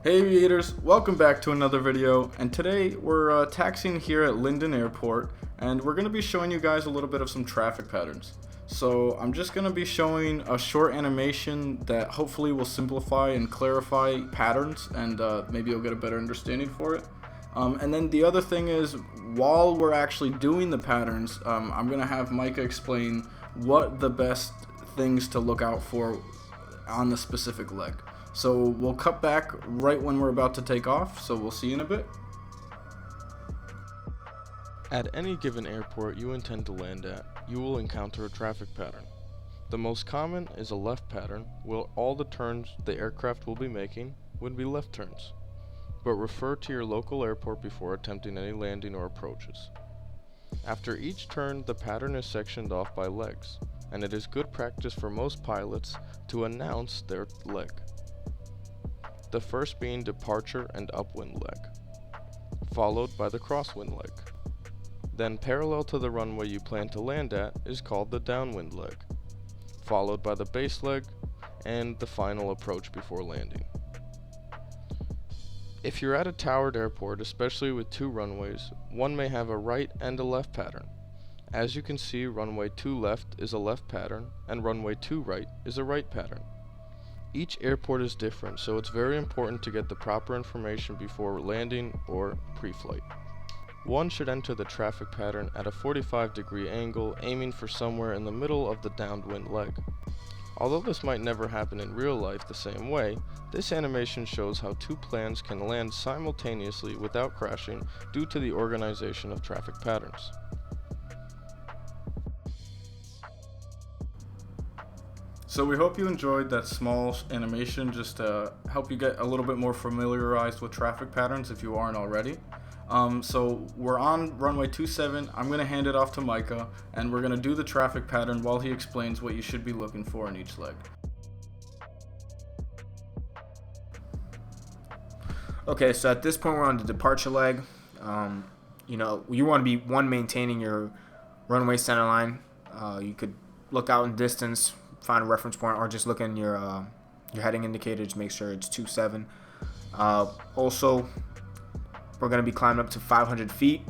Hey Aviators, welcome back to another video, and today we're taxiing here at Linden Airport, and we're going to be showing you guys a little bit of some traffic patterns. So I'm just going to be showing a short animation that hopefully will simplify and clarify patterns, and maybe you'll get a better understanding for it. And then the other thing is, while we're actually doing the patterns, I'm going to have Micah explain what the best things to look out for on the specific leg. So we'll cut back right when we're about to take off, so we'll see you in a bit. At any given airport you intend to land at, you will encounter a traffic pattern. The most common is a left pattern, where all the turns the aircraft will be making would be left turns. But refer to your local airport before attempting any landing or approaches. After each turn, the pattern is sectioned off by legs, and it is good practice for most pilots to announce their leg. The first being departure and upwind leg, followed by the crosswind leg. Then parallel to the runway you plan to land at is called the downwind leg, followed by the base leg and the final approach before landing. If you're at a towered airport, especially with two runways, one may have a right and a left pattern. As you can see, runway 2 left is a left pattern and runway 2 right is a right pattern. Each airport is different, so it's very important to get the proper information before landing or pre-flight. One should enter the traffic pattern at a 45-degree angle, aiming for somewhere in the middle of the downwind leg. Although this might never happen in real life the same way, this animation shows how two planes can land simultaneously without crashing due to the organization of traffic patterns. So we hope you enjoyed that small animation just to help you get a little bit more familiarized with traffic patterns if you aren't already. So we're on runway 27. I'm going to hand it off to Micah, and we're going to do the traffic pattern while he explains what you should be looking for in each leg. Okay, so at this point we're on the departure leg. You want to be maintaining your runway center line. You could look out in distance, find a reference point, or just look in your heading indicator to make sure it's 27. Also, we're going to be climbing up to 500 feet.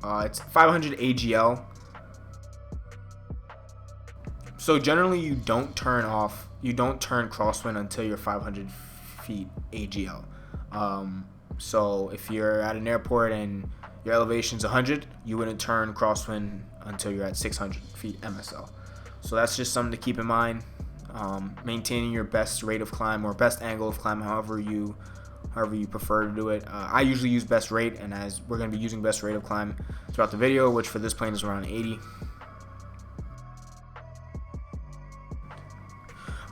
It's 500 AGL. So generally you don't turn crosswind until you're 500 feet AGL. So if you're at an airport and your elevation's 100, you wouldn't turn crosswind until you're at 600 feet MSL. So that's just something to keep in mind. Maintaining your best rate of climb or best angle of climb, however you prefer to do it. I usually use best rate, and as we're going to be using best rate of climb throughout the video, which for this plane is around 80.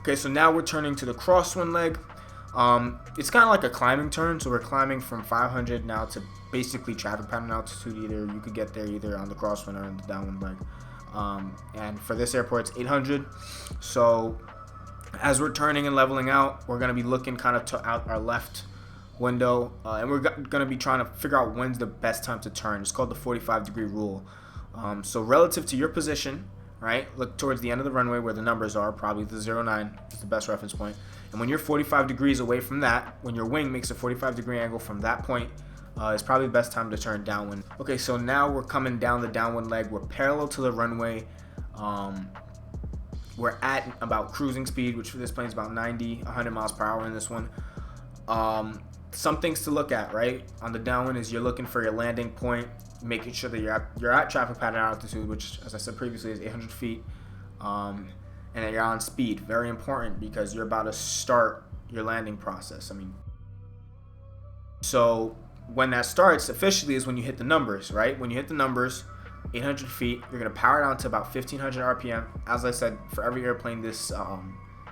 Okay, so now we're turning to the crosswind leg. It's kind of like a climbing turn, so we're climbing from 500 now to basically traffic pattern altitude. Either you could get there either on the crosswind or on the downwind leg. And for this airport, it's 800. So as we're turning and leveling out, we're going to be looking kind of to out our left window, and we're going to be trying to figure out when's the best time to turn. It's called the 45-degree rule. So relative to your position, right, look towards the end of the runway where the numbers are, probably the 09 is the best reference point. And when you're 45 degrees away from that, when your wing makes a 45-degree angle from that point, it's probably the best time to turn downwind. Okay, so now we're coming down the downwind leg. We're parallel to the runway. We're at about cruising speed, which for this plane is about 100 miles per hour in this one. Some things to look at, right? On the downwind is you're looking for your landing point, making sure that you're at traffic pattern altitude, which, as I said previously, is 800 feet, and that you're on speed. Very important because you're about to start your landing process. So when that starts officially is when you hit the numbers, right? When you hit the numbers, 800 feet, you're going to power down to about 1500 RPM. As I said, for every airplane this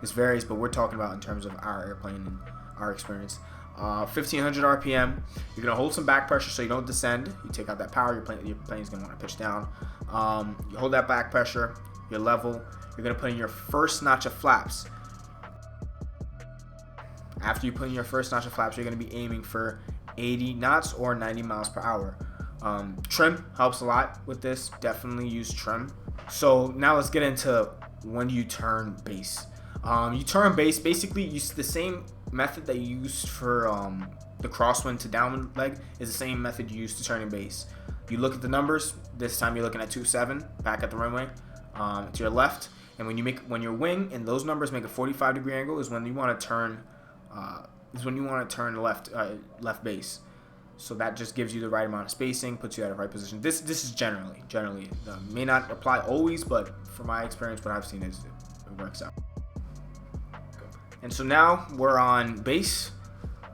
varies, but we're talking about in terms of our airplane and our experience. 1500 RPM. You're going to hold some back pressure so you don't descend. You take out that power, your plane is going to want to pitch down. You hold that back pressure, you're level. You're going to put in your first notch of flaps. After you put in your first notch of flaps, you're going to be aiming for 80 knots or 90 miles per hour. Trim helps a lot with this. Definitely use trim. So now let's get into when you turn base. You turn base, basically use the same method that you used for the crosswind to downwind leg is the same method you use to turning base. You look at the numbers. This time you're looking at 2.7 back at the runway to your left, and when your wing and those numbers make a 45-degree angle is when you want to turn left base. So that just gives you the right amount of spacing, puts you at a right position. This is generally may not apply always, but from my experience, what I've seen is it works out. And so now we're on base.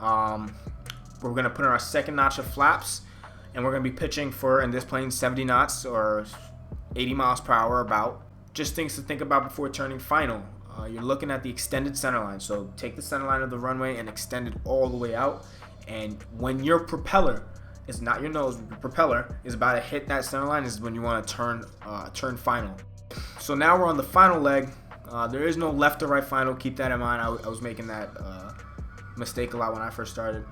We're gonna put in our second notch of flaps, and we're gonna be pitching for, in this plane, 70 knots or 80 miles per hour about. Just things to think about before turning final. You're looking at the extended center line. So take the center line of the runway and extend it all the way out. And when your propeller is not your nose, your propeller is about to hit that center line is when you want to turn final. So now we're on the final leg. There is no left or right final. Keep that in mind. I was making that mistake a lot when I first started.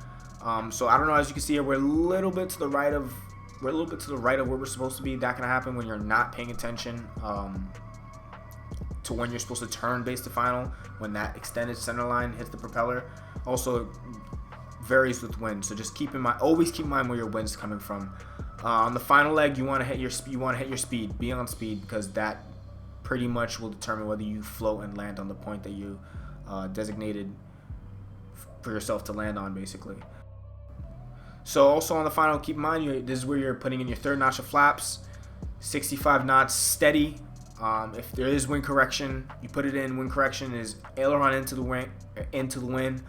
So I don't know. As you can see here, we're a little bit to the right of where we're supposed to be. That can happen when you're not paying attention to when you're supposed to turn base to final. When that extended center line hits the propeller. Also, it varies with wind. So just always keep in mind where your wind's coming from. On the final leg, you want to hit your speed. Be on speed, because that pretty much will determine whether you float and land on the point that you designated for yourself to land on, basically. So also on the final, keep in mind this is where you're putting in your third notch of flaps, 65 knots steady. If there is wind correction, you put it in. Wind correction is aileron into the wind,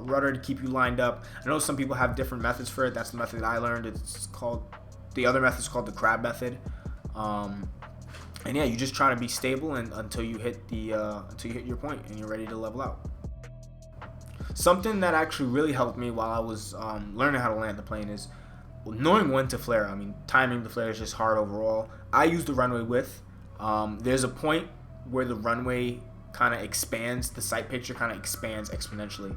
rudder to keep you lined up. I know some people have different methods for it. That's the method I learned. The other method is called the crab method. And yeah, you just try to be stable until you hit your point and you're ready to level out. Something that actually really helped me while I was learning how to land the plane is knowing when to flare. I mean, timing the flare is just hard overall. I use the runway width. There's a point where the runway kind of expands, the sight picture kind of expands exponentially,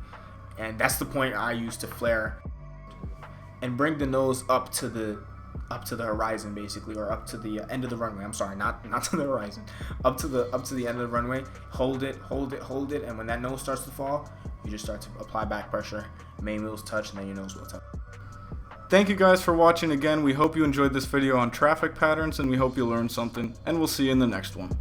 and that's the point I use to flare and bring the nose up to the horizon, basically, or up to the end of the runway. I'm sorry, not to the horizon, up to the end of the runway. Hold it, and when that nose starts to fall, you just start to apply back pressure. Main wheels touch, and then your nose will touch. Thank you guys for watching again. We hope you enjoyed this video on traffic patterns, and we hope you learned something, and we'll see you in the next one.